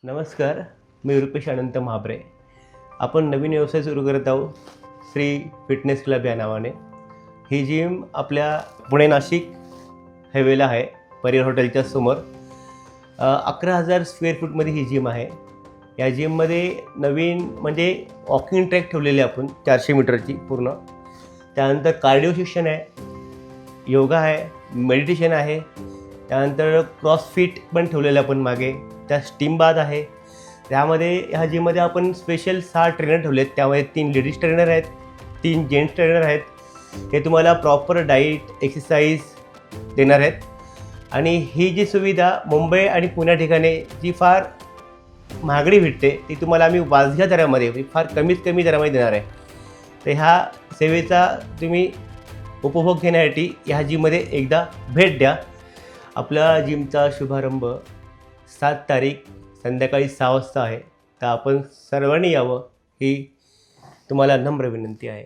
नमस्कार, मी रुपेश अनंत महाबरे. आपण नवीन व्यवसाय सुरू करत आहोत, श्री फिटनेस क्लब या नावाने. ही जिम आपल्या पुणे नाशिक हायवेला आहे, परियर हॉटेलच्या समोर. 11,000 स्क्वेअर फूटमध्ये ही जिम आहे. या जिममध्ये नवीन म्हणजे वॉकिंग ट्रॅक ठेवलेली आपण 400 मीटरची पूर्ण. त्यानंतर कार्डिओ शिक्षण आहे, योगा आहे, मेडिटेशन आहे. त्यानंतर क्रॉसफिट पण ठेवलेलं आपण मागे. त्या स्टीम बाथ आहे. त्यामध्ये ह्या जिममध्ये आपण स्पेशल 6 ट्रेनर ठेवले आहेत. त्यामध्ये 3 लेडीज ट्रेनर आहेत, 3 जेंट्स ट्रेनर आहेत. हे तुम्हाला प्रॉपर डाईट, एक्सरसाइज देणार आहेत. आणि ही जी सुविधा मुंबई आणि पुण्या ठिकाणी जी फार महागडी भेटते ती तुम्हाला आम्ही वाजघ्या दरामध्ये, फार कमीत कमी दरामध्ये देणार आहे. तर ह्या सेवेचा तुम्ही उपभोग घेण्यासाठी ह्या जिममध्ये एकदा भेट द्या. आपल्या जिमचा शुभारंभ 7 तारीख संध्याकाळी 6 वाजता आहे. तर आपण सर्वांनी यावं ही तुम्हाला नम्र विनंती आहे.